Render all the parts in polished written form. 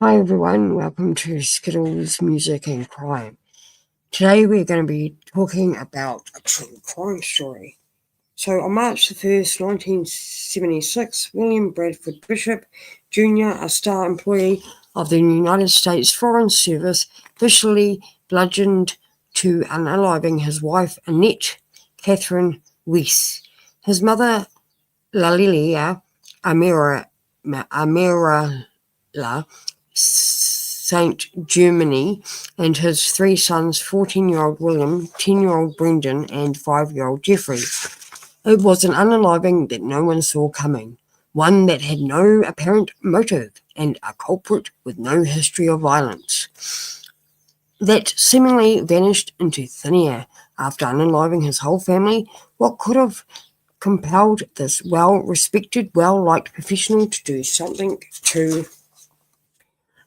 Hi everyone, welcome to Skittles Music and Crime. Today we're going to be talking about a true crime story. So on March the 1st, 1976, William Bradford Bishop Jr., a star employee of the United States Foreign Service, vicious bludgeoned to unaliving his wife Annette Catherine Weiss. His mother, Lalilia Amirala Saint Germany, and his three sons, 14-year-old William, 10-year-old Brendan, and 5-year-old Jeffrey. It was an unaliving that no one saw coming, one that had no apparent motive, and a culprit with no history of violence, that seemingly vanished into thin air after unaliving his whole family. What could have compelled this well-respected, well-liked professional to do something to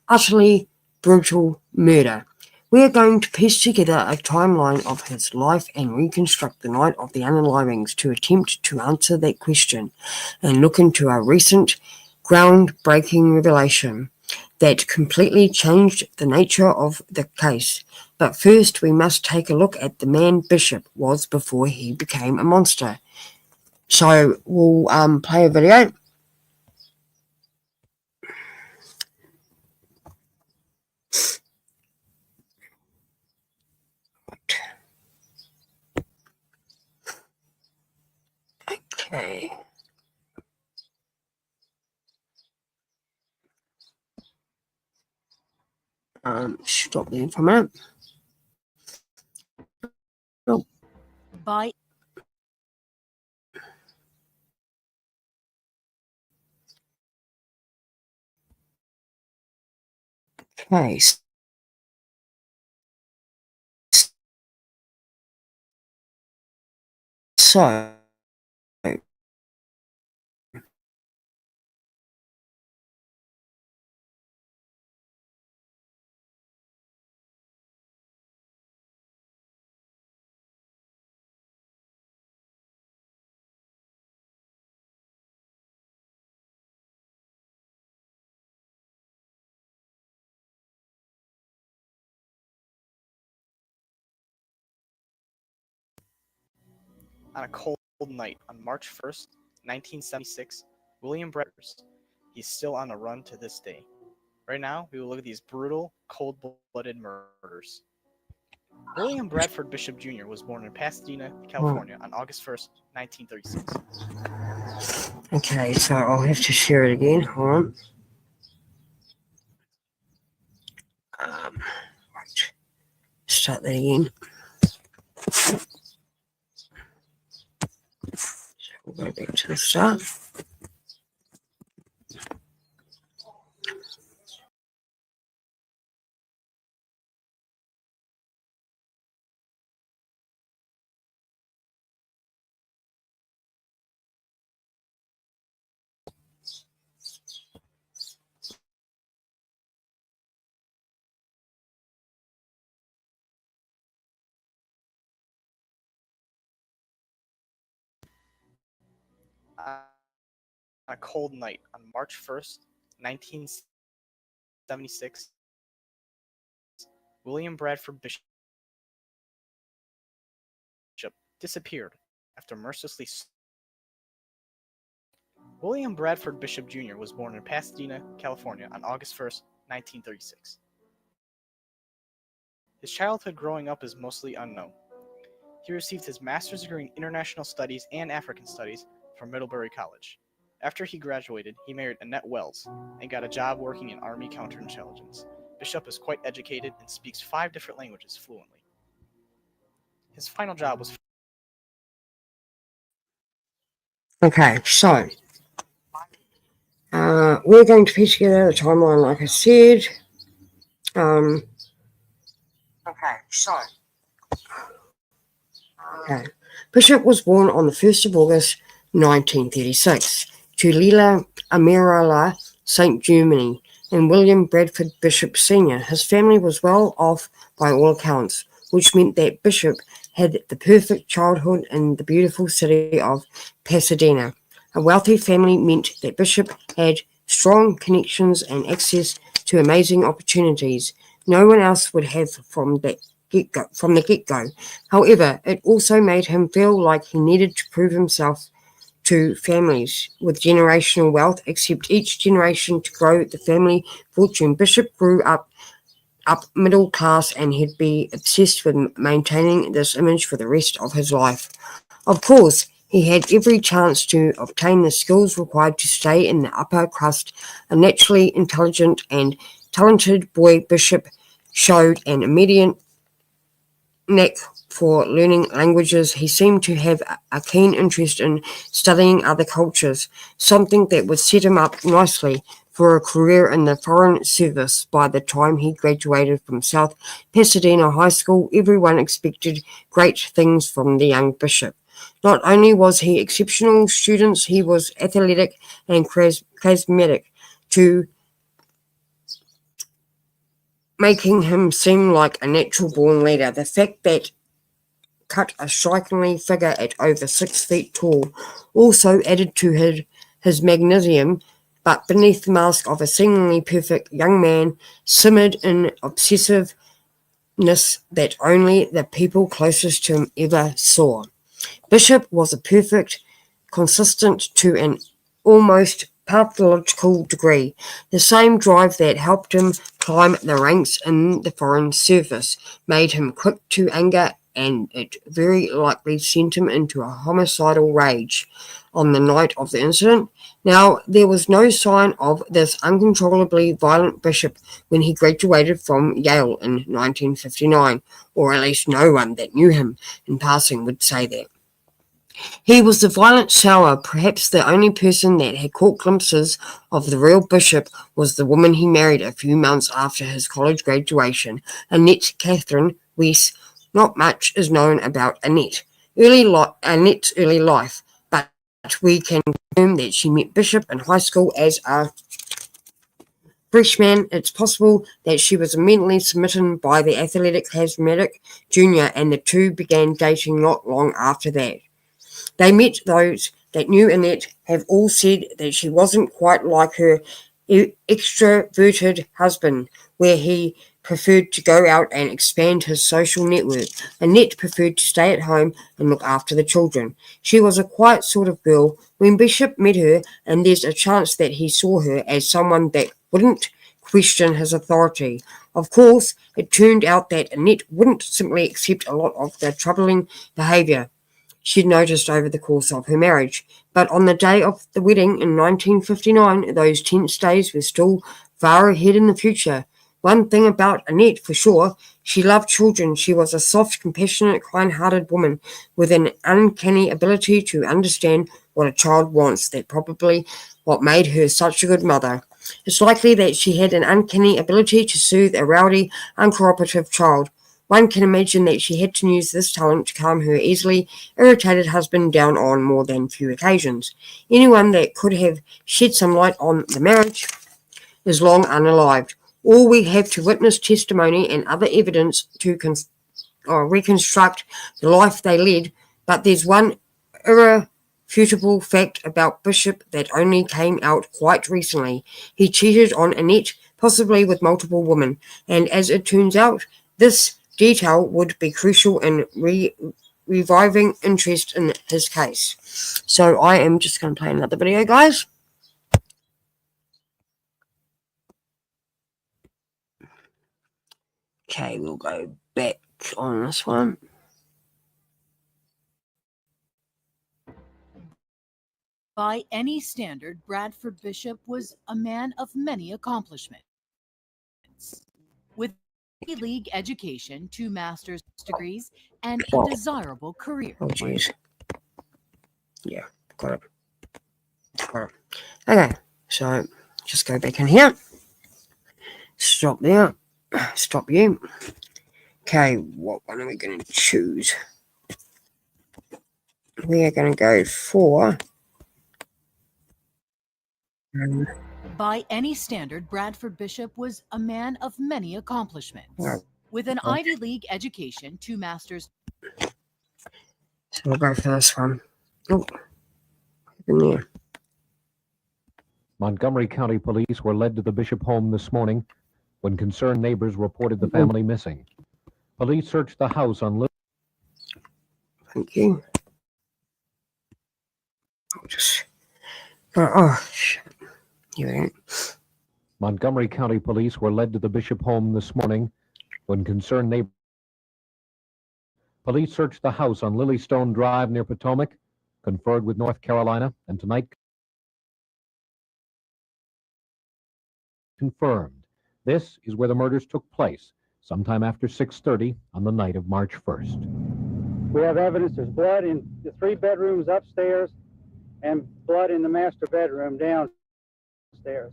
utterly brutal murder? We are going to piece together a timeline of his life and reconstruct the night of the unalivings to attempt to answer that question and look into a recent groundbreaking revelation that completely changed the nature of the case. But first, we must take a look at the man Bishop was before he became a monster. So we'll play a video. Okay. Stop there for a minute. Oh. Bye. Okay. So, On a cold night on March 1st, 1976, William Bradford, he's still on the run to this day. Right now, we will look at these brutal, cold-blooded murders. William Bradford Bishop Jr. was born in Pasadena, California on August 1st, 1936. okay, so I'll have to share it again. Hold on. Right. Start that again. So we'll go back to the start. On a cold night on March 1st, 1976, William Bradford Bishop disappeared after mercilessly. William Bradford Bishop Jr. was born in Pasadena, California on August 1st, 1936. His childhood growing up is mostly unknown. He received his master's degree in international studies and African studies from Middlebury College. After he graduated, he married Annette Wells and got a job working in Army counterintelligence. Bishop is quite educated and speaks 5 different languages fluently. His final job was. Okay, so we're going to piece together the timeline, like I said. Okay. Bishop was born on the 1st of August, 1936, to Lila Amirala Saint Germany and William Bradford Bishop Sr. His family was well off by all accounts, which meant that Bishop had the perfect childhood in the beautiful city of Pasadena. A wealthy family meant that Bishop had strong connections and access to amazing opportunities no one else would have from the get-go. However, it also made him feel like he needed to prove himself to families with generational wealth, except each generation to grow the family fortune. Bishop grew up middle class and he'd be obsessed with maintaining this image for the rest of his life. Of course, he had every chance to obtain the skills required to stay in the upper crust. A naturally intelligent and talented boy, Bishop showed an immediate knack for learning languages. He seemed to have a keen interest in studying other cultures, something that would set him up nicely for a career in the Foreign Service. By the time he graduated from South Pasadena High School, everyone expected great things from the young bishop. Not only was he exceptional student, he was athletic and charismatic, to making him seem like a natural-born leader. The fact that cut a strikingly figure at over 6 feet tall also added to his magnetism, but beneath the mask of a seemingly perfect young man simmered an obsessiveness that only the people closest to him ever saw. Bishop was a perfect, consistent to an almost pathological degree. The same drive that helped him climb the ranks in the Foreign Service made him quick to anger, and it very likely sent him into a homicidal rage on the night of the incident. Now, there was no sign of this uncontrollably violent bishop when he graduated from Yale in 1959, or at least no one that knew him in passing would say that. He was the violent sour. Perhaps the only person that had caught glimpses of the real bishop was the woman he married a few months after his college graduation, Annette Catherine Weiss. Not much is known about Annette's early life, but we can confirm that she met Bishop in high school as a freshman. It's possible that she was immediately smitten by the athletic charismatic junior, and the two began dating not long after that. They met. Those that knew Annette have all said that she wasn't quite like her extroverted husband, where he preferred to go out and expand his social network. Annette preferred to stay at home and look after the children. She was a quiet sort of girl. When Bishop met her, and there's a chance that he saw her as someone that wouldn't question his authority. Of course, it turned out that Annette wouldn't simply accept a lot of the troubling behavior she'd noticed over the course of her marriage. But on the day of the wedding in 1959, those tense days were still far ahead in the future. One thing about Annette for sure, she loved children. She was a soft, compassionate, kind-hearted woman with an uncanny ability to understand what a child wants. That probably what made her such a good mother. It's likely that she had an uncanny ability to soothe a rowdy, uncooperative child. One can imagine that she had to use this talent to calm her easily irritated husband down on more than few occasions. Anyone that could have shed some light on the marriage is long unalived. All we have to witness testimony and other evidence to reconstruct the life they led, but there's one irrefutable fact about Bishop that only came out quite recently. He cheated on Annette, possibly with multiple women, and as it turns out, this detail would be crucial in reviving interest in his case. So I am just going to play another video, guys. Okay, we'll go back on this one. By any standard, Bradford Bishop was a man of many accomplishments. With a league education, 2 master's degrees, and a desirable career. Oh, jeez. Yeah, got it. Okay, so just go back in here. Stop there. Stop you. Okay, what one are we going to choose? We are going to go for... By any standard, Bradford Bishop was a man of many accomplishments. With an Ivy League education, 2 masters. So we'll go for this one. Oh, in there. Montgomery County Police were led to the Bishop home this morning when concerned neighbors reported the family missing. Police searched the house on Thank you. I'll just. Shit. Here we go. Montgomery County Police were led to the Bishop home this morning when concerned neighbors. Police searched the house on Lilystone Drive near Potomac, conferred with North Carolina, and tonight confirmed. This is where the murders took place, sometime after 6:30 on the night of March 1st. We have evidence there's blood in the 3 bedrooms upstairs and blood in the master bedroom downstairs.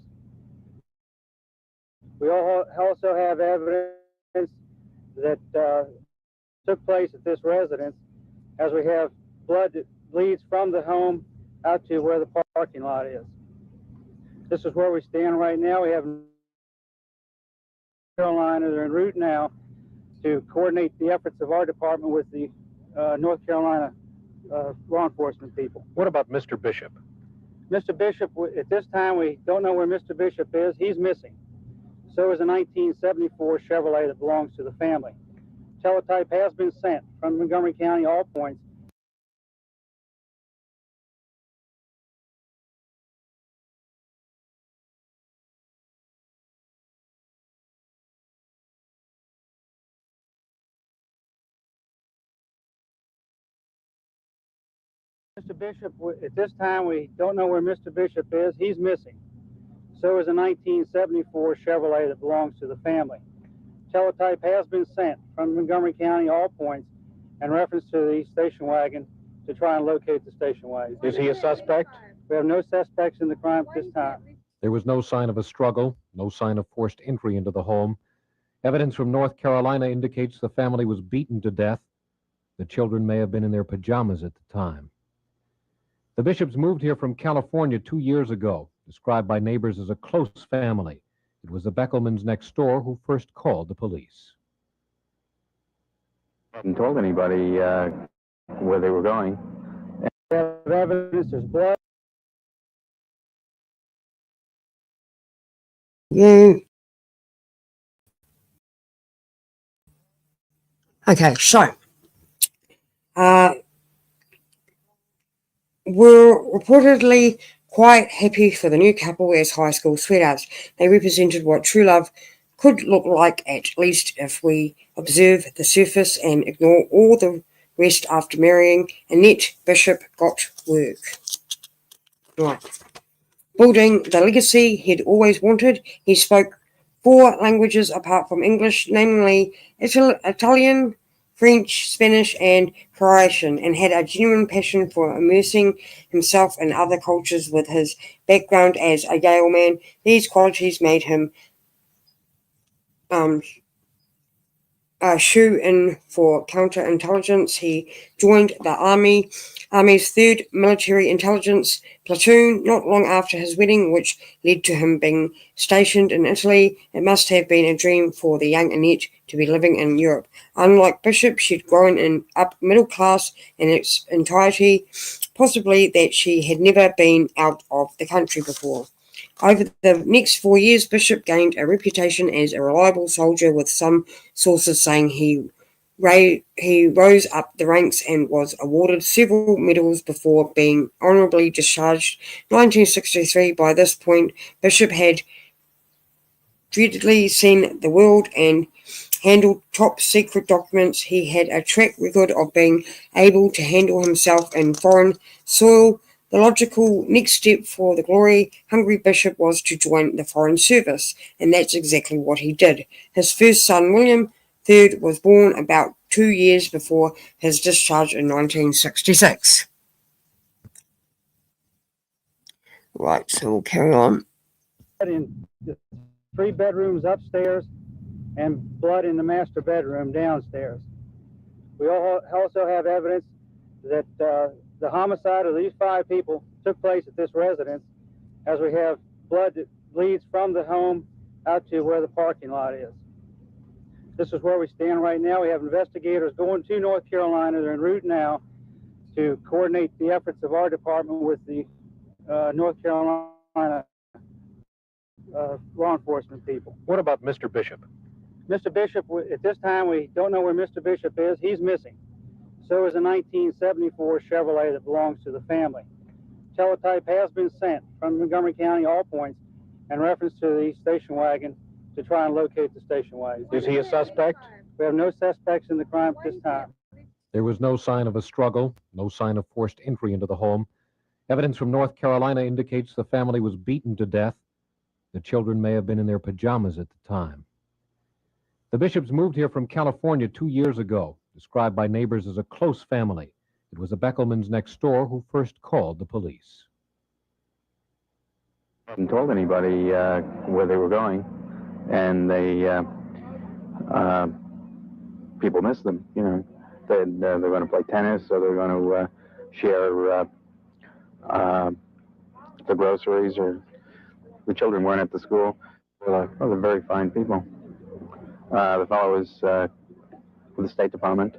We also have evidence that took place at this residence, as we have blood that bleeds from the home out to where the parking lot is. This is where we stand right now. We have Carolina. They're en route now to coordinate the efforts of our department with the North Carolina law enforcement people. What about Mr. Bishop? Mr. Bishop, at this time, we don't know where Mr. Bishop is. He's missing. So is a 1974 Chevrolet that belongs to the family. Teletype has been sent from Montgomery County, all points. Mr. Bishop, at this time, we don't know where Mr. Bishop is. He's missing. So is a 1974 Chevrolet that belongs to the family. Teletype has been sent from Montgomery County, all points, in reference to the station wagon to try and locate the station wagon. Is he a suspect? We have no suspects in the crime at this time. There was no sign of a struggle, no sign of forced entry into the home. Evidence from North Carolina indicates the family was beaten to death. The children may have been in their pajamas at the time. The Bishops moved here from California 2 years ago, described by neighbors as a close family. It was the Beckelmans next door who first called the police. Hadn't told anybody where they were going. We have evidence there's blood. You. Okay, so were reportedly quite happy for the new couple as high school sweethearts. They represented what true love could look like, at least if we observe the surface and ignore all the rest. After marrying, Annette Bishop got work. Right. Building the legacy he'd always wanted, he spoke 4 languages apart from English, namely Italian, French, Spanish, and Croatian, and had a genuine passion for immersing himself in other cultures. With his background as a Yale man, these qualities made him shoe-in for counterintelligence. He joined the Army's 3rd Military Intelligence Platoon not long after his wedding, which led to him being stationed in Italy. It must have been a dream for the young Annette to be living in Europe. Unlike Bishop, she'd grown up middle class in its entirety, possibly that she had never been out of the country before. Over the next 4 years, Bishop gained a reputation as a reliable soldier, with some sources saying he rose up the ranks and was awarded several medals before being honorably discharged. 1963, by this point, Bishop had dreadfully seen the world and handled top secret documents. He had a track record of being able to handle himself in foreign soil. The logical next step for the glory-hungry Bishop was to join the Foreign Service, and that's exactly what he did. His first son, William III, was born about 2 years before his discharge in 1966. Right, so we'll carry on. In the 3 bedrooms upstairs and blood in the master bedroom downstairs. We also have evidence that the homicide of these 5 people took place at this residence, as we have blood that bleeds from the home out to where the parking lot is. This is where we stand right now. We have investigators going to North Carolina. They're en route now to coordinate the efforts of our department with the North Carolina law enforcement people. What about Mr. Bishop? Mr. Bishop, at this time, we don't know where Mr. Bishop is. He's missing. So is a 1974 Chevrolet that belongs to the family. Teletype has been sent from Montgomery County, all points, in reference to the station wagon to try and locate the station wagon. Is he a suspect? We have no suspects in the crime at this time. There was no sign of a struggle, no sign of forced entry into the home. Evidence from North Carolina indicates the family was beaten to death. The children may have been in their pajamas at the time. The Bishops moved here from California 2 years ago, described by neighbors as a close family. It was the Beckelmans next door who first called the police. I hadn't told anybody where they were going, and people missed them. You know, they're going to play tennis, or they're going to share the groceries, or the children weren't at the school. They're very fine people. The fellow was with the State Department.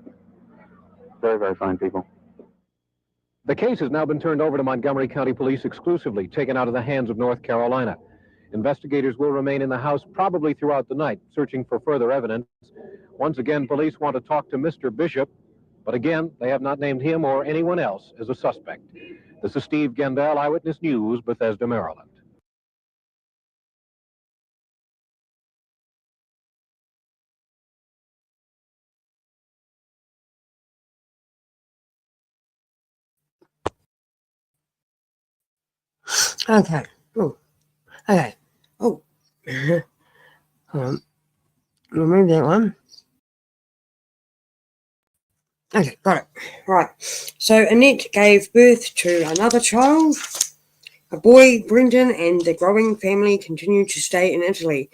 Very, very fine people. The case has now been turned over to Montgomery County Police exclusively, taken out of the hands of North Carolina. Investigators will remain in the house probably throughout the night, searching for further evidence. Once again, police want to talk to Mr. Bishop, but again, they have not named him or anyone else as a suspect. This is Steve Gendell, Eyewitness News, Bethesda, Maryland. Okay. Oh. Okay. Oh. Hold on. Remove that one. Okay, got it. Right. So Annette gave birth to another child, a boy, Brendan, and the growing family continued to stay in Italy,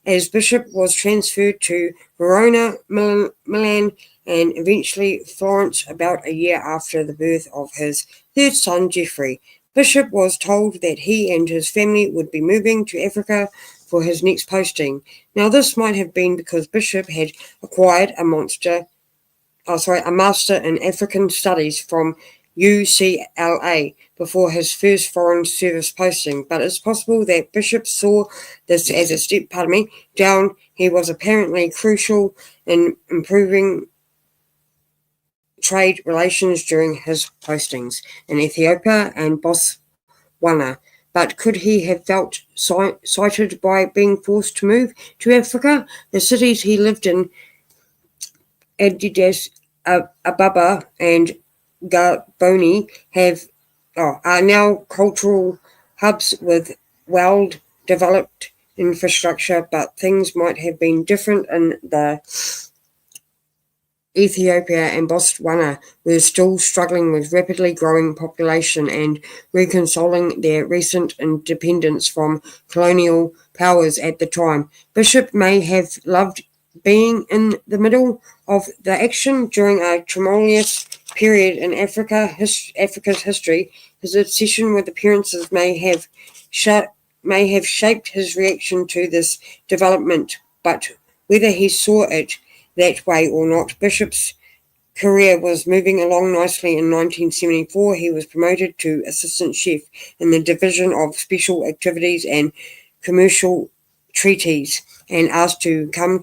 as Bishop was transferred to Verona, Milan, and eventually Florence about a year after the birth of his third son, Geoffrey. Bishop was told that he and his family would be moving to Africa for his next posting. Now, this might have been because Bishop had acquired a master in African Studies from UCLA before his first Foreign Service posting, but it's possible that Bishop saw this as a step down. He was apparently crucial in improving trade relations during his postings in Ethiopia and Botswana. But could he have felt excited by being forced to move to Africa? The cities he lived in, Addis Ababa and Gaboni, are now cultural hubs with well-developed infrastructure, but things might have been different in the Ethiopia and Botswana were still struggling with rapidly growing population and reconciling their recent independence from colonial powers at the time. Bishop may have loved being in the middle of the action during a tumultuous period in Africa's history. His obsession with appearances may have shaped his reaction to this development, but whether he saw it that way or not, Bishop's career was moving along nicely. In 1974, he was promoted to assistant chef in the Division of Special Activities and Commercial Treaties and asked to come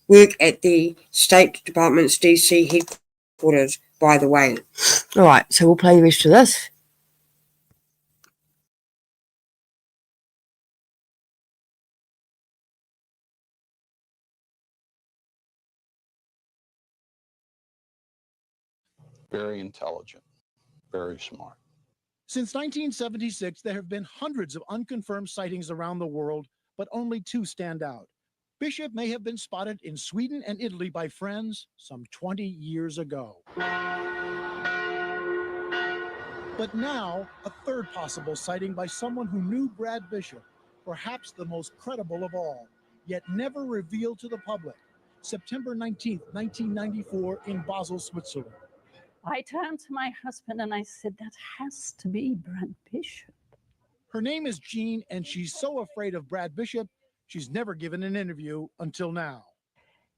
work at the State Department's DC headquarters, by the way. All right, so we'll play the rest of this. Very intelligent, very smart. Since 1976, there have been hundreds of unconfirmed sightings around the world, but only two stand out. Bishop may have been spotted in Sweden and Italy by friends some 20 years ago. But now, a third possible sighting by someone who knew Brad Bishop, perhaps the most credible of all, yet never revealed to the public. September 19th, 1994, in Basel, Switzerland. I turned to my husband and I said, that has to be Brad Bishop. Her name is Jean, and she's so afraid of Brad Bishop, she's never given an interview until now.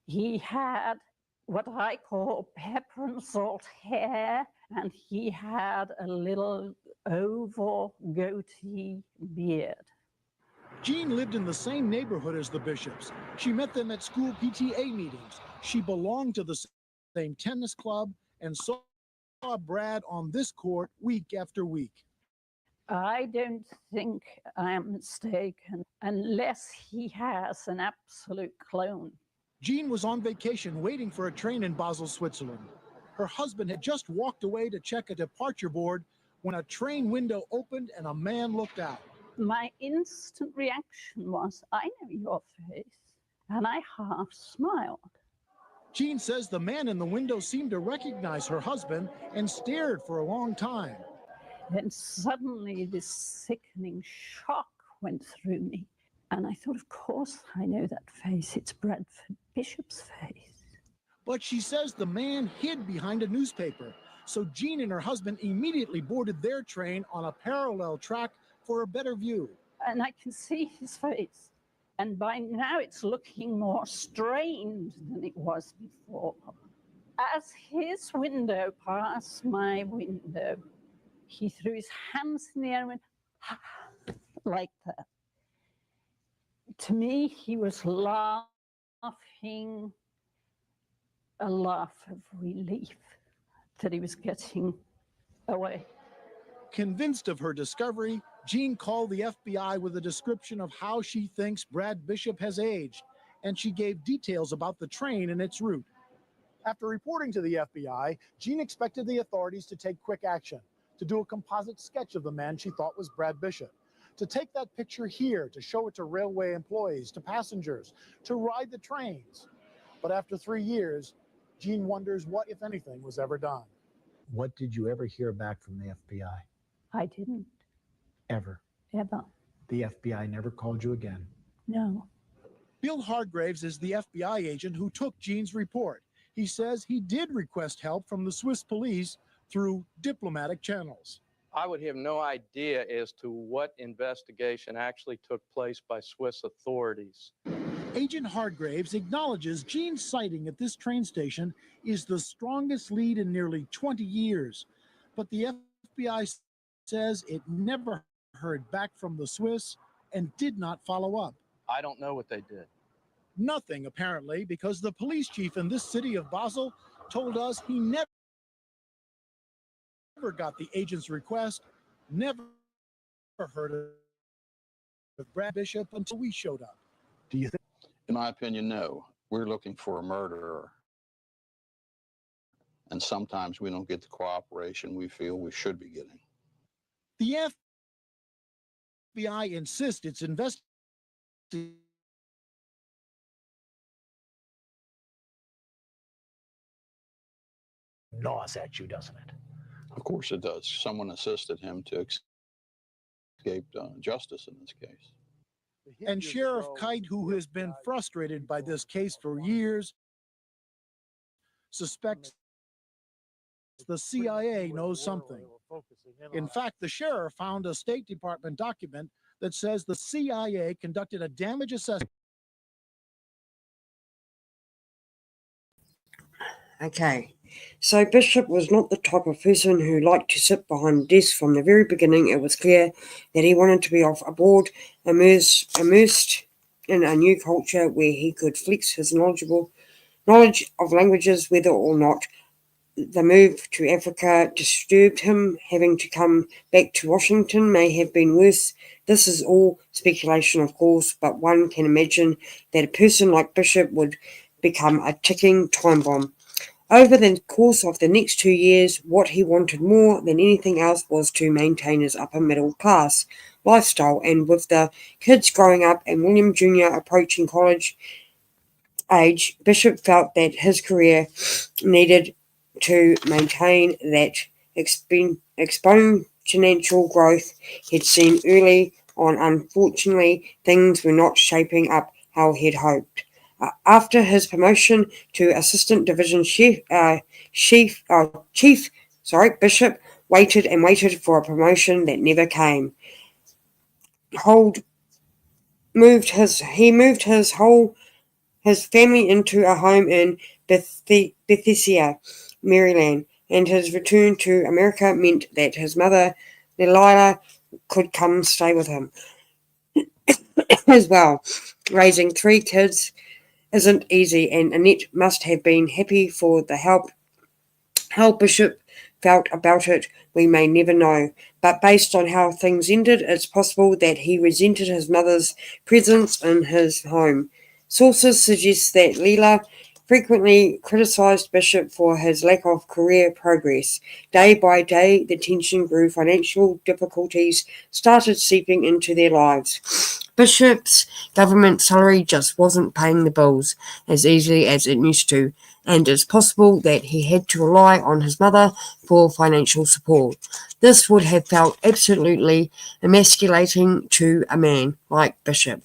He had what I call pepper and salt hair, and he had a little oval goatee beard. Jean lived in the same neighborhood as the Bishops. She met them at school PTA meetings. She belonged to the same tennis club and saw Brad on this court week after week. I don't think I am mistaken unless he has an absolute clone. Jean was on vacation waiting for a train in Basel, Switzerland. Her husband had just walked away to check a departure board when a train window opened and a man looked out. My instant reaction was, I know your face, and I half smiled. Jean says the man in the window seemed to recognize her husband and stared for a long time. Then suddenly this sickening shock went through me. And I thought, of course, I know that face. It's Bradford Bishop's face. But she says the man hid behind a newspaper. So Jean and her husband immediately boarded their train on a parallel track for a better view. And I can see his face. And by now it's looking more strained than it was before. As his window passed my window, he threw his hands in the air and went, like that. To me, he was laughing, a laugh of relief that he was getting away. Convinced of her discovery, Jean called the FBI with a description of how she thinks Brad Bishop has aged, and she gave details about the train and its route. After reporting to the FBI, Jean expected the authorities to take quick action, to do a composite sketch of the man she thought was Brad Bishop, to take that picture here, to show it to railway employees, to passengers, to ride the trains. But after 3 years, Jean wonders what, if anything, was ever done. What did you ever hear back from the FBI? I didn't. Ever? Ever. The FBI never called you again? No. Bill Hargraves is the FBI agent who took Jean's report. He says he did request help from the Swiss police through diplomatic channels. I would have no idea as to what investigation actually took place by Swiss authorities. Agent Hargraves acknowledges Jean's sighting at this train station is the strongest lead in nearly 20 years. But the FBI says it never heard back from the Swiss and did not follow up. I don't know what they did. Nothing, apparently, because the police chief in this city of Basel told us he never got the agent's request, never heard of Brad Bishop until we showed up. Do you think? In my opinion, no. We're looking for a murderer. And sometimes we don't get the cooperation we feel we should be getting. The FBI insists it's investigating. Gnaws at you, doesn't it? Of course it does. Someone assisted him to escape justice in this case. And Sheriff Kite, who has been frustrated by this case for years, suspects the CIA knows something. In fact, the sheriff found a State Department document that says the CIA conducted a damage assessment. Okay, so Bishop was not the type of person who liked to sit behind a desk from the very beginning. It was clear that he wanted to be off aboard, immersed in a new culture where he could flex his knowledge of languages, whether or not the move to Africa disturbed him. Having to come back to Washington may have been worse. This is all speculation, of course, but one can imagine that a person like Bishop would become a ticking time bomb. Over the course of the next 2 years, what he wanted more than anything else was to maintain his upper middle class lifestyle, and with the kids growing up and William Jr. approaching college age, Bishop felt that his career needed to maintain that exponential growth he'd seen early on. Unfortunately, things were not shaping up how he'd hoped. After his promotion to assistant division chief, Bishop waited and waited for a promotion that never came. He moved his family into a home in Bethesda, Maryland, and his return to America meant that his mother, Delilah, could come stay with him. as well. Raising 3 kids isn't easy, and Annette must have been happy for the help. How Bishop felt about it, we may never know, but based on how things ended, it's possible that he resented his mother's presence in his home. Sources suggest that Leela frequently criticised Bishop for his lack of career progress. Day by day, the tension grew. Financial difficulties started seeping into their lives. Bishop's government salary just wasn't paying the bills as easily as it used to, and it's possible that he had to rely on his mother for financial support. This would have felt absolutely emasculating to a man like Bishop.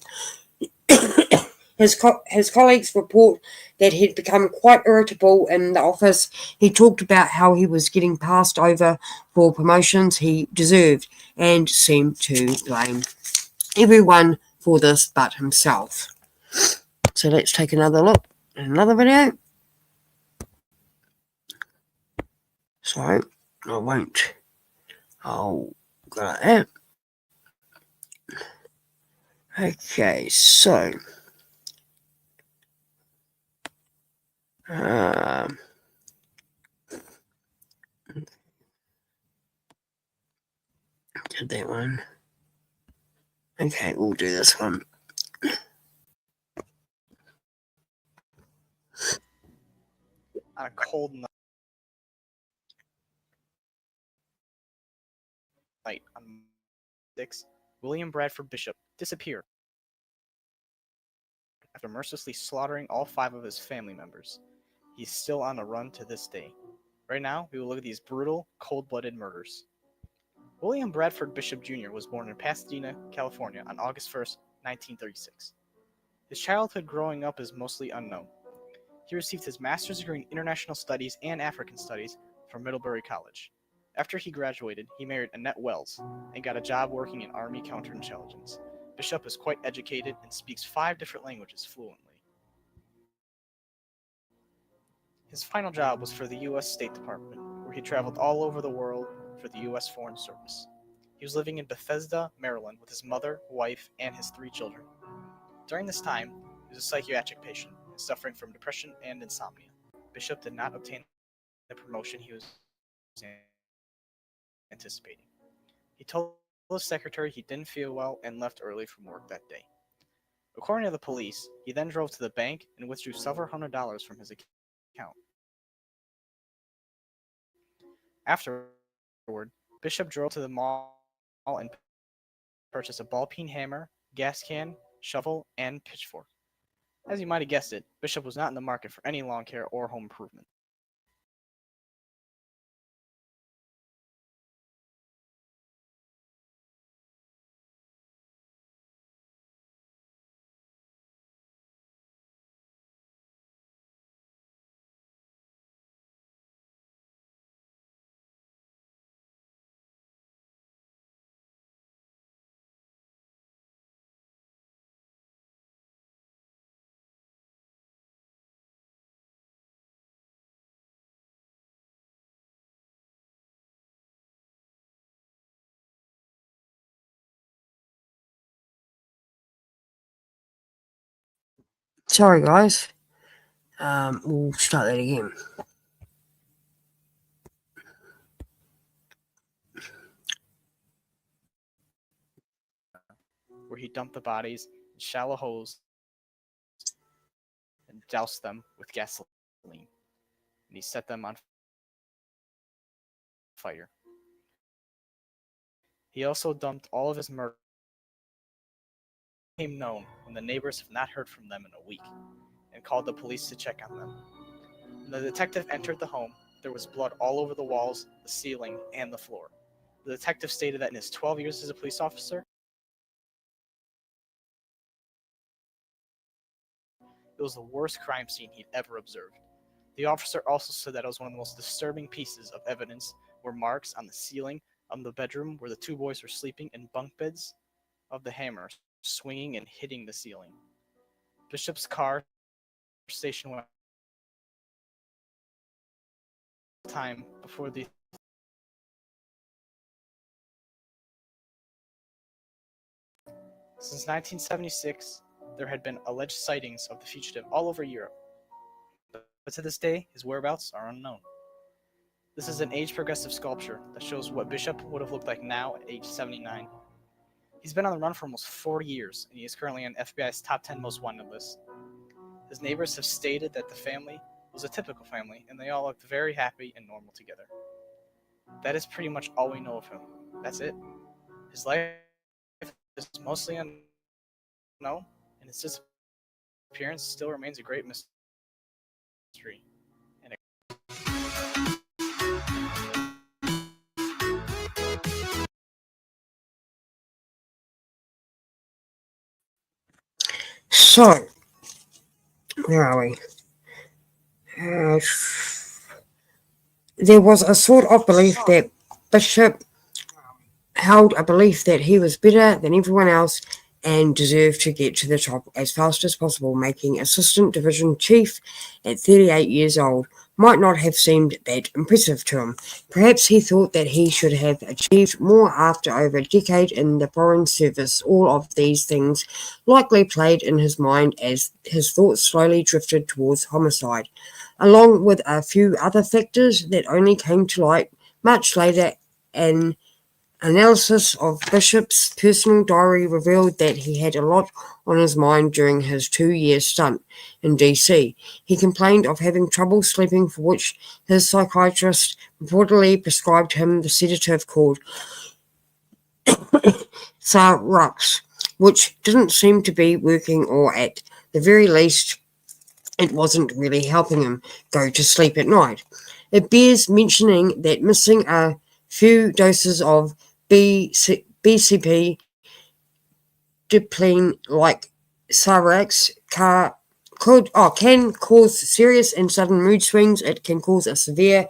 His colleagues report that he'd become quite irritable in the office. He talked about how he was getting passed over for promotions he deserved and seemed to blame everyone for this but himself. So let's take another look at another video. So I won't. I'll go like that. Okay, so did that one. Okay, we'll do this one. On a cold night on 6, William Bradford Bishop disappeared after mercilessly slaughtering all 5 of his family members. He's still on the run to this day. Right now, we will look at these brutal, cold-blooded murders. William Bradford Bishop Jr. was born in Pasadena, California on August 1st, 1936. His childhood growing up is mostly unknown. He received his master's degree in international studies and African studies from Middlebury College. After he graduated, he married Annette Wells and got a job working in Army counterintelligence. Bishop is quite educated and speaks 5 different languages fluently. His final job was for the U.S. State Department, where he traveled all over the world for the U.S. Foreign Service. He was living in Bethesda, Maryland, with his mother, wife, and his 3 children. During this time, he was a psychiatric patient and suffering from depression and insomnia. Bishop did not obtain the promotion he was anticipating. He told his secretary he didn't feel well and left early from work that day. According to the police, he then drove to the bank and withdrew several $100s from his account. Afterward, Bishop drove to the mall and purchased a ball-peen hammer, gas can, shovel, and pitchfork. As you might have guessed it, Bishop was not in the market for any lawn care or home improvement. Sorry, guys. We'll start that again. Where he dumped the bodies in shallow holes and doused them with gasoline. And he set them on fire. He also dumped all of his murder. Became known when the neighbors have not heard from them in a week and called the police to check on them. When the detective entered the home, there was blood all over the walls, the ceiling, and the floor. The detective stated that in his 12 years as a police officer, it was the worst crime scene he'd ever observed. The officer also said that it was one of the most disturbing pieces of evidence were marks on the ceiling of the bedroom where the 2 boys were sleeping in bunk beds of the hammer swinging and hitting the ceiling. Bishop's car station went time before the Since 1976, there had been alleged sightings of the fugitive all over Europe, but to this day, his whereabouts are unknown. This is an age-progressive sculpture that shows what Bishop would have looked like now at age 79. He's been on the run for almost 40 years, and he is currently on FBI's top 10 most wanted list. His neighbors have stated that the family was a typical family, and they all looked very happy and normal together. That is pretty much all we know of him. That's it. His life is mostly unknown, and his disappearance still remains a great mystery. So, where are we? There was a sort of belief that Bishop held a belief that he was better than everyone else and deserved to get to the top as fast as possible, making Assistant Division Chief at 38 years old might not have seemed that impressive to him. Perhaps he thought that he should have achieved more after over a decade in the Foreign Service. All of these things likely played in his mind as his thoughts slowly drifted towards homicide, along with a few other factors that only came to light much later. An analysis of Bishop's personal diary revealed that he had a lot on his mind during his 2-year stint in DC. He complained of having trouble sleeping, for which his psychiatrist reportedly prescribed him the sedative called Xarux, which didn't seem to be working, or at the very least, it wasn't really helping him go to sleep at night. It bears mentioning that missing a few doses of BCP dipline like Xarux can cause serious and sudden mood swings. It can cause a severe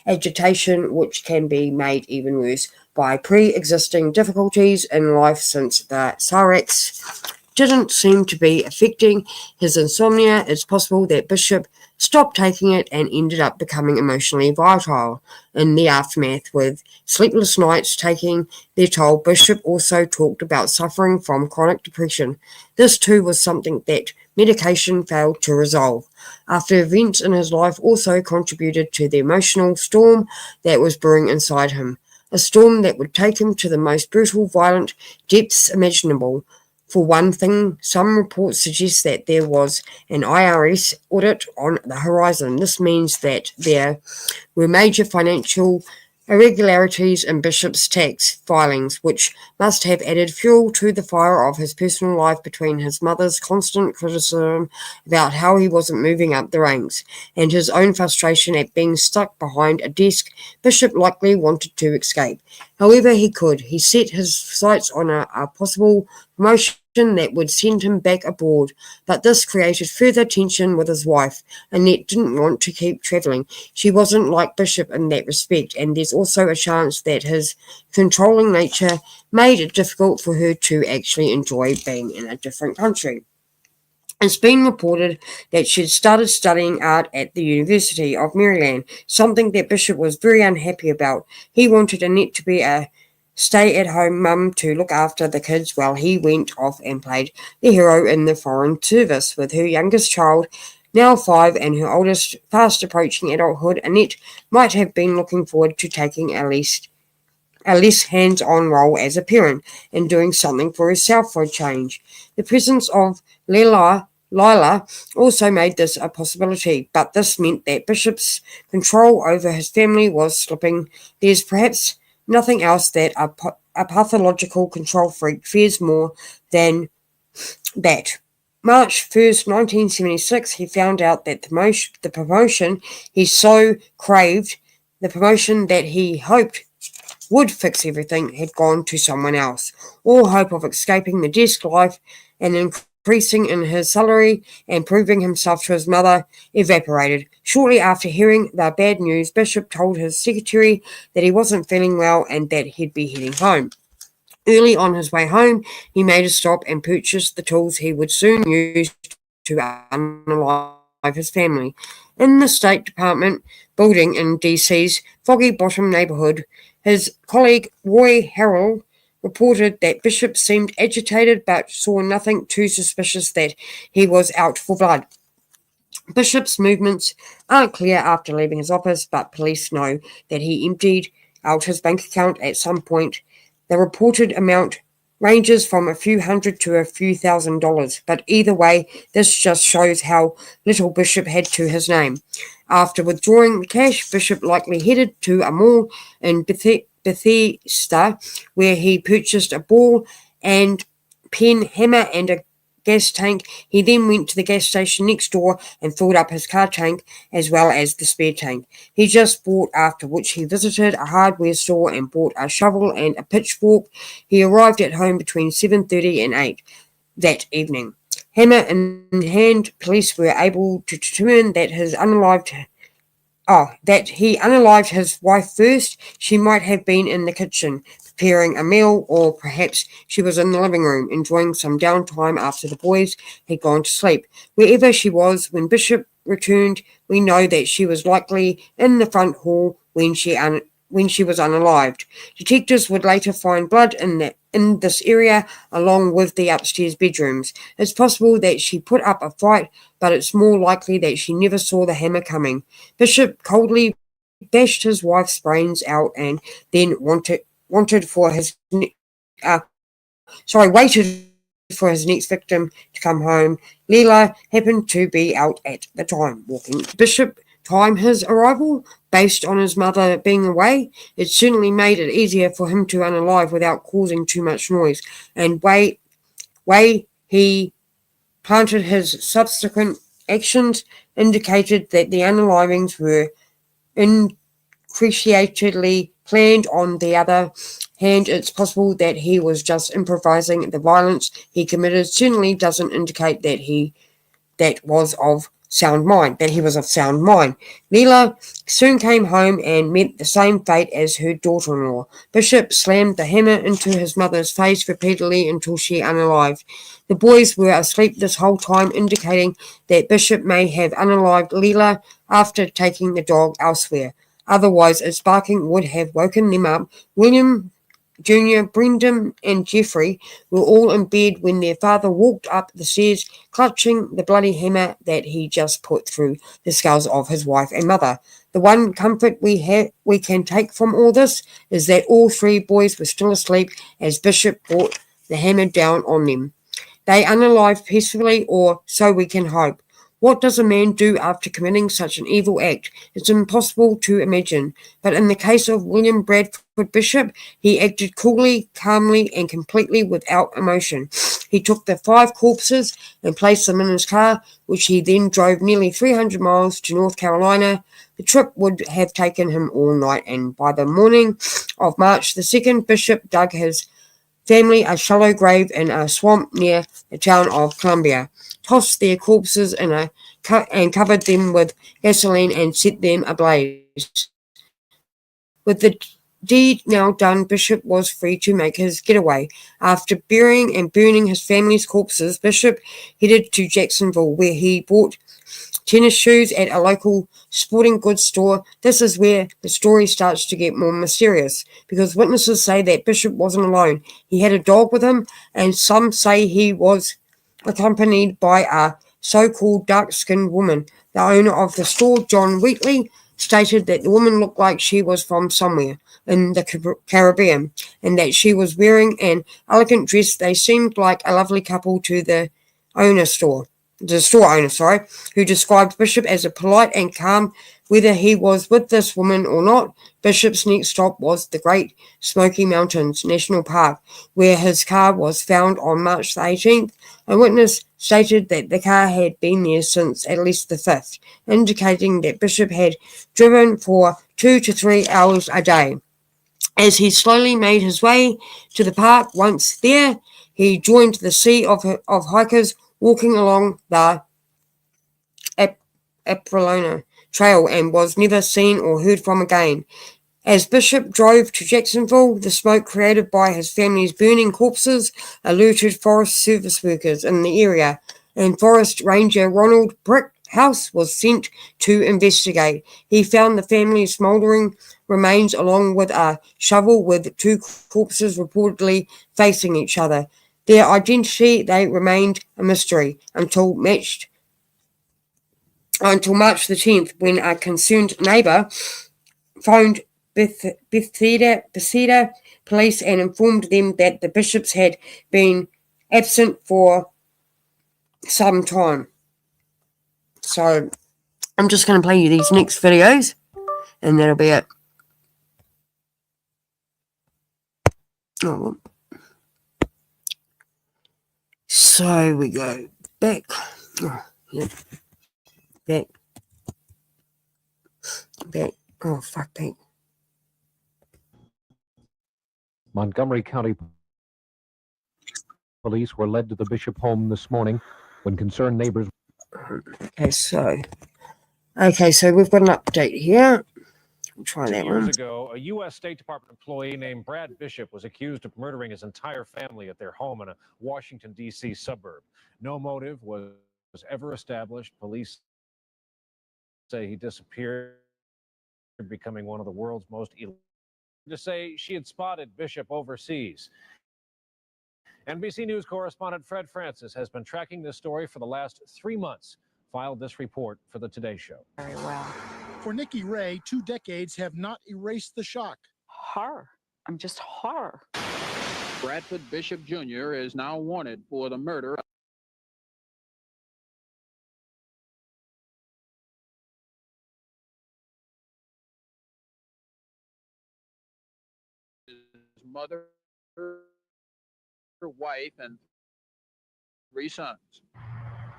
agitation, which can be made even worse by pre-existing difficulties in life, since the Xarux didn't seem to be affecting his insomnia. It's possible that Bishop stopped taking it and ended up becoming emotionally volatile in the aftermath, with sleepless nights taking their toll. Bishop also talked about suffering from chronic depression. This too was something that medication failed to resolve. After events in his life also contributed to the emotional storm that was brewing inside him, a storm that would take him to the most brutal, violent depths imaginable. For one thing, some reports suggest that there was an IRS audit on the horizon. This means that there were major financial irregularities in Bishop's tax filings, which must have added fuel to the fire of his personal life. Between his mother's constant criticism about how he wasn't moving up the ranks and his own frustration at being stuck behind a desk, Bishop likely wanted to escape. However he could, he set his sights on a possible promotion that would send him back abroad, but this created further tension with his wife. Annette didn't want to keep travelling. She wasn't like Bishop in that respect, and there's also a chance that his controlling nature made it difficult for her to actually enjoy being in a different country. It's been reported that she'd started studying art at the University of Maryland, something that Bishop was very unhappy about. He wanted Annette to be a stay-at-home mum to look after the kids while he went off and played the hero in the Foreign Service. With her youngest child now 5 and her oldest fast approaching adulthood, Annette might have been looking forward to taking a less hands-on role as a parent and doing something for herself for a change. The presence of Lila also made this a possibility, but this meant that Bishop's control over his family was slipping. There's perhaps nothing else that a pathological control freak fears more than that. March 1st, 1976, he found out that the promotion he so craved, the promotion that he hoped would fix everything, had gone to someone else. All hope of escaping the desk life and increasing in his salary and proving himself to his mother evaporated. Shortly after hearing the bad news, Bishop told his secretary that he wasn't feeling well and that he'd be heading home. Early on his way home, he made a stop and purchased the tools he would soon use to unalive his family. In the State Department building in DC's Foggy Bottom neighborhood, his colleague Roy Harrell reported that Bishop seemed agitated but saw nothing too suspicious that he was out for blood. Bishop's movements aren't clear after leaving his office, but police know that he emptied out his bank account at some point. The reported amount ranges from a few hundred to a few $1,000s, but either way, this just shows how little Bishop had to his name. After withdrawing the cash, Bishop likely headed to a mall in Bethesda, where he purchased a ball and pen, hammer, and a gas tank. He then went to the gas station next door and filled up his car tank as well as the spare tank he just bought, after which he visited a hardware store and bought a shovel and a pitchfork. He arrived at home between 7:30 and 8 that evening. Hammer in hand, police were able to determine that he unalived his wife first. She might have been in the kitchen preparing a meal, or perhaps she was in the living room enjoying some downtime after the boys had gone to sleep. Wherever she was, when Bishop returned, we know that she was likely in the front hall when she was unalived. Detectives would later find blood in this area along with the upstairs bedrooms. It's possible that she put up a fight, but it's more likely that she never saw the hammer coming. Bishop coldly bashed his wife's brains out and then waited for his next victim to come home. Leela happened to be out at the time walking. Bishop timed his arrival based on his mother being away. It certainly made it easier for him to unalive without causing too much noise, and way he planted his subsequent actions indicated that the unalivings were increasingly planned. On the other hand, it's possible that he was just improvising. The violence he committed certainly doesn't indicate that he was of sound mind. Leela soon came home and met the same fate as her daughter-in-law. Bishop slammed the hammer into his mother's face repeatedly until she unalived. The boys were asleep this whole time, indicating that Bishop may have unalived Leela after taking the dog elsewhere. Otherwise, its barking would have woken them up. William Jr., Brendan, and Jeffrey were all in bed when their father walked up the stairs, clutching the bloody hammer that he just put through the skulls of his wife and mother. The one comfort we can take from all this is that all three boys were still asleep as Bishop brought the hammer down on them. They unalived peacefully, or so we can hope. What does a man do after committing such an evil act? It's impossible to imagine. But in the case of William Bradford Bishop, he acted coolly, calmly, and completely without emotion. He took the 5 corpses and placed them in his car, which he then drove nearly 300 miles to North Carolina. The trip would have taken him all night, and by the morning of March the 2nd, Bishop dug his family a shallow grave in a swamp near the town of Columbia, tossed their corpses and covered them with gasoline and set them ablaze. With the deed now done, Bishop was free to make his getaway. After burying and burning his family's corpses, Bishop headed to Jacksonville, where he bought tennis shoes at a local sporting goods store. This is where the story starts to get more mysterious, because witnesses say that Bishop wasn't alone. He had a dog with him, and some say he was accompanied by a so-called dark-skinned woman. The owner of the store, John Wheatley, stated that the woman looked like she was from somewhere in the Caribbean, and that she was wearing an elegant dress. They seemed like a lovely couple to the store owner, who described Bishop as a polite and calm. Whether he was with this woman or not, Bishop's next stop was the Great Smoky Mountains National Park, where his car was found on March the 18th. A witness stated that the car had been there since at least the 5th, indicating that Bishop had driven for 2 to 3 hours a day. As he slowly made his way to the park, once there, he joined the sea of hikers walking along the Apollonia Trail and was never seen or heard from again. As Bishop drove to Jacksonville, the smoke created by his family's burning corpses alerted Forest Service workers in the area, and Forest Ranger Ronald Brick House was sent to investigate. He found the family's smouldering remains along with a shovel with two corpses reportedly facing each other. Their identity, they remained a mystery until March the 10th, when a concerned neighbour phoned Bethesda police and informed them that the bishops had been absent for some time. So I'm just going to play you these next videos, and that'll be it. Oh, so we go back. Oh, yeah. Back. Oh, fuck, back. Montgomery County police were led to the Bishop home this morning when concerned neighbors. Okay, so we've got an update here. We'll try 2 that years one. ago, a U.S. State Department employee named Brad Bishop was accused of murdering his entire family at their home in a Washington, D.C. suburb. No motive was ever established. Police say he disappeared, becoming one of the world's most illegal. To say she had spotted Bishop overseas. NBC News correspondent Fred Francis has been tracking this story for the last 3 months. Filed this report for the Today Show. Very well. For Nikki Ray, 2 decades have not erased the shock. Horror. I'm just horror. Bradford Bishop Jr. is now wanted for the murder of his mother, wife, and 3 sons.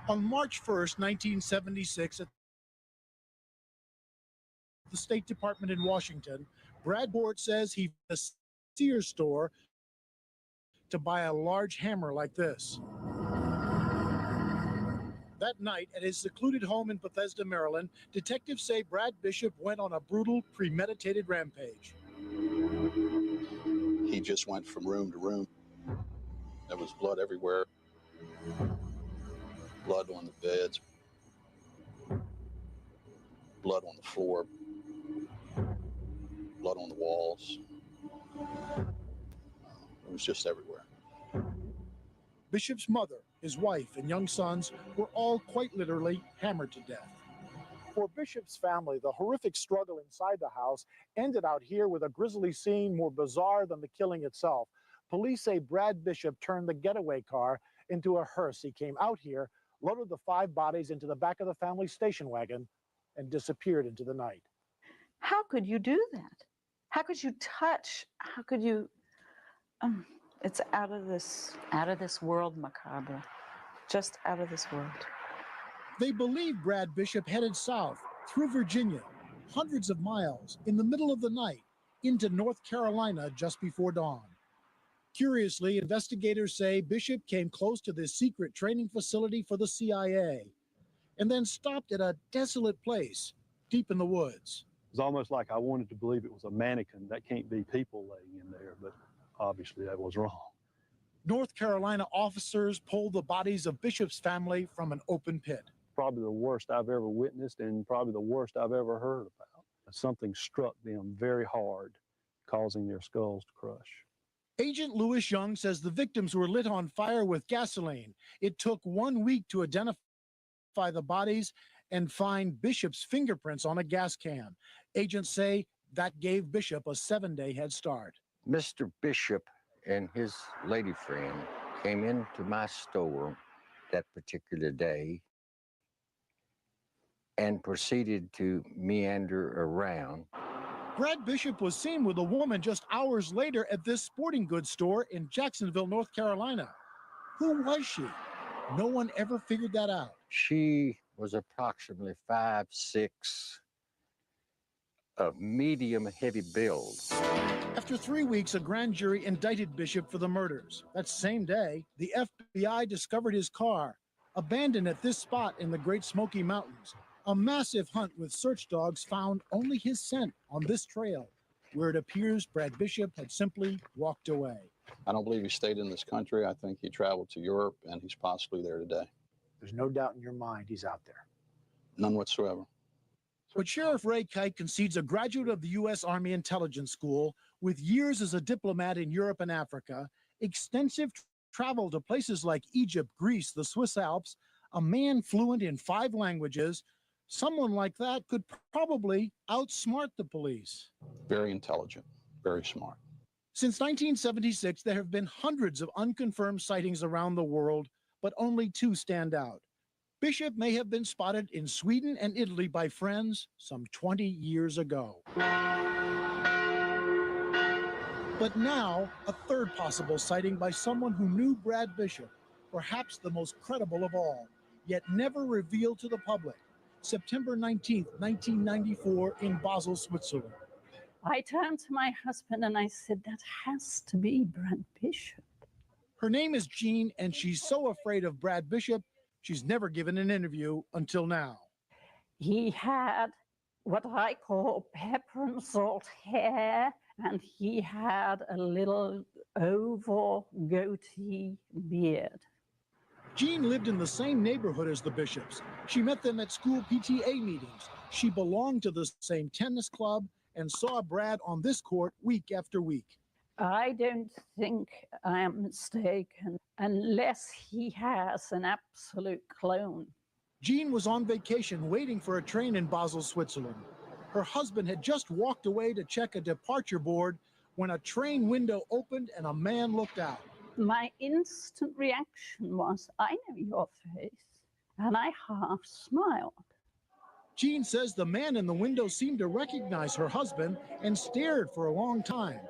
On March 1st, 1976, at the State Department in Washington, Brad Bort says he went to a Sears store to buy a large hammer like this. That night, at his secluded home in Bethesda, Maryland, detectives say Brad Bishop went on a brutal, premeditated rampage. He just went from room to room. There was blood everywhere. Blood on the beds. Blood on the floor. Blood on the walls. It was just everywhere. Bishop's mother, his wife, and young sons were all quite literally hammered to death. For Bishop's family, the horrific struggle inside the house ended out here with a grisly scene more bizarre than the killing itself. Police say Brad Bishop turned the getaway car into a hearse. He came out here, loaded the 5 bodies into the back of the family station wagon, and disappeared into the night. How could you do that? How could you touch? How could you? It's out of this world, macabre. Just out of this world. They believe Brad Bishop headed south through Virginia, hundreds of miles in the middle of the night, into North Carolina just before dawn. Curiously, investigators say Bishop came close to this secret training facility for the CIA and then stopped at a desolate place deep in the woods. It was almost like I wanted to believe it was a mannequin. That can't be people laying in there, but obviously that was wrong. North Carolina officers pulled the bodies of Bishop's family from an open pit. Probably the worst I've ever witnessed and probably the worst I've ever heard about. Something struck them very hard, causing their skulls to crush. Agent Louis Young says the victims were lit on fire with gasoline. It took 1 week to identify the bodies and find Bishop's fingerprints on a gas can. Agents say that gave Bishop a 7-day head start. Mr. Bishop and his lady friend came into my store that particular day and proceeded to meander around. Brad Bishop was seen with a woman just hours later at this sporting goods store in Jacksonville, North Carolina. Who was she? No one ever figured that out. She was approximately 5'6", of medium heavy build. After 3 weeks, a grand jury indicted Bishop for the murders. That same day, the FBI discovered his car, abandoned at this spot in the Great Smoky Mountains. A massive hunt with search dogs found only his scent on this trail, where it appears Brad Bishop had simply walked away. I don't believe he stayed in this country. I think he traveled to Europe, and he's possibly there today. There's no doubt in your mind he's out there. None whatsoever. But Sheriff Ray Kite concedes a graduate of the U.S. Army Intelligence School with years as a diplomat in Europe and Africa, extensive travel to places like Egypt, Greece, the Swiss Alps, a man fluent in 5 languages. Someone like that could probably outsmart the police. Very intelligent, very smart. Since 1976, there have been hundreds of unconfirmed sightings around the world, but only 2 stand out. Bishop may have been spotted in Sweden and Italy by friends some 20 years ago. But now, a third possible sighting by someone who knew Brad Bishop, perhaps the most credible of all, yet never revealed to the public. September 19th, 1994, in Basel, Switzerland. I turned to my husband and I said, that has to be Brad Bishop. Her name is Jean, and she's so afraid of Brad Bishop, she's never given an interview until now. He had what I call pepper and salt hair, and he had a little oval goatee beard. Jean lived in the same neighborhood as the Bishops. She met them at school PTA meetings. She belonged to the same tennis club and saw Brad on this court week after week. I don't think I am mistaken unless he has an absolute clone. Jean was on vacation waiting for a train in Basel, Switzerland. Her husband had just walked away to check a departure board when a train window opened and a man looked out. My instant reaction was, I know your face, and I half smiled. Jean says the man in the window seemed to recognize her husband and stared for a long time.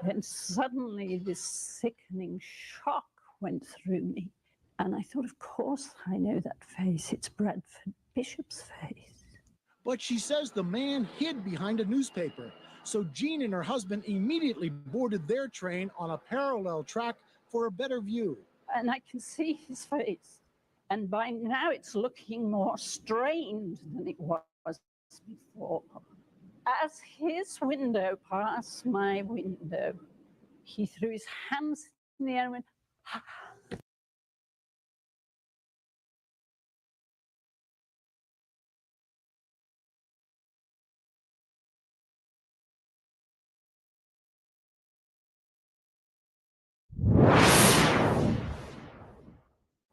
Then suddenly this sickening shock went through me. And I thought, of course, I know that face. It's Bradford Bishop's face. But she says the man hid behind a newspaper. So Jean and her husband immediately boarded their train on a parallel track for a better view. And I can see his face. And by now it's looking more strained than it was before. As his window passed my window, he threw his hands in the air and went, ha.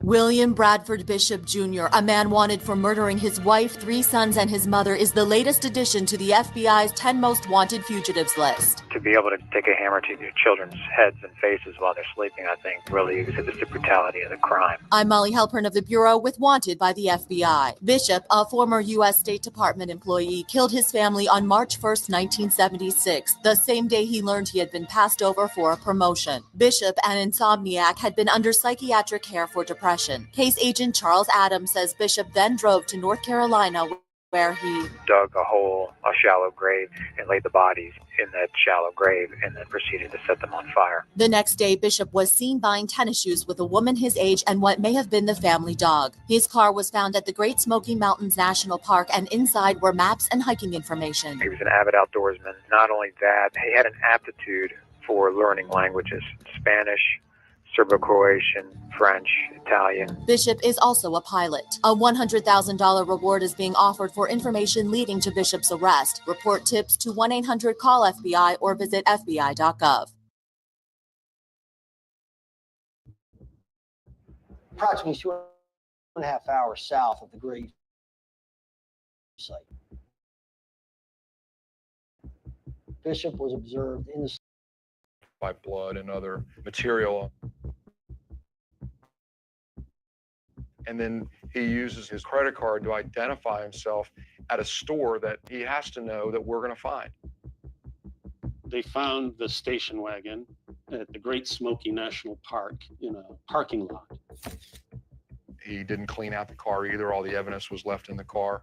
William Bradford Bishop Jr., a man wanted for murdering his wife, 3 sons, and his mother, is the latest addition to the FBI's 10 most wanted fugitives list. To be able to take a hammer to your children's heads and faces while they're sleeping, I think, really exhibits the brutality of the crime. I'm Molly Halpern of the Bureau with Wanted by the FBI. Bishop, a former U.S. State Department employee, killed his family on March 1st, 1976, the same day he learned he had been passed over for a promotion. Bishop, an insomniac, had been under psychiatric care for depression. Case agent Charles Adams says Bishop then drove to North Carolina, where he dug a hole, a shallow grave, and laid the bodies in that shallow grave and then proceeded to set them on fire. The next day, Bishop was seen buying tennis shoes with a woman his age and what may have been the family dog. His car was found at the Great Smoky Mountains National Park, and inside were maps and hiking information. He was an avid outdoorsman. Not only that, he had an aptitude for learning languages, Spanish, Serbo-Croatian, French, Italian. Bishop is also a pilot. A $100,000 reward is being offered for information leading to Bishop's arrest. Report tips to 1-800-CALL-FBI or visit FBI.gov. Approximately 2.5 hours south of the grave site. Bishop was observed in the by blood and other material. And then he uses his credit card to identify himself at a store that he has to know that we're going to find. They found the station wagon at the Great Smoky National Park in a parking lot. He didn't clean out the car either. All the evidence was left in the car.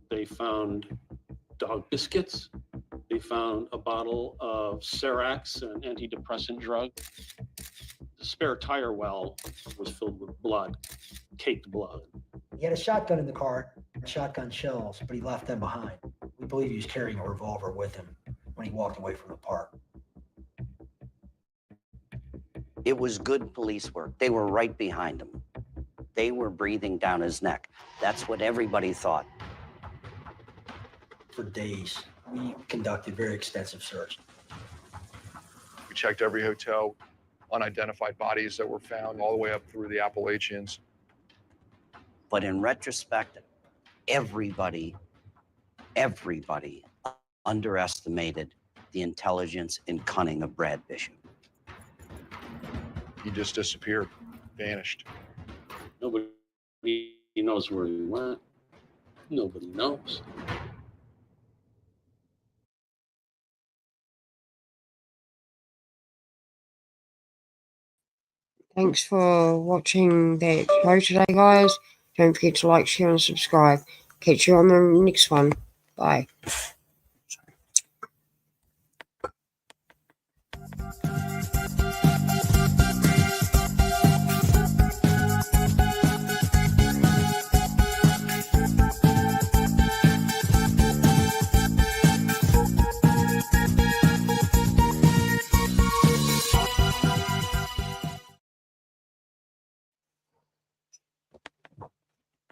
They found dog biscuits. They found a bottle of Serax, an antidepressant drug. The spare tire well was filled with blood, caked blood. He had a shotgun in the car, shotgun shells, but he left them behind. We believe he was carrying a revolver with him when he walked away from the park. It was good police work. They were right behind him. they were breathing down his neck. That's what everybody thought. For days, we conducted very extensive search. We checked every hotel, unidentified bodies that were found all the way up through the Appalachians. But in retrospect, everybody underestimated the intelligence and cunning of Brad Bishop. He just disappeared, vanished. Nobody knows where he went. Nobody knows. Thanks for watching that show today, guys. Don't forget to like, share, and subscribe. Catch you on the next one. Bye.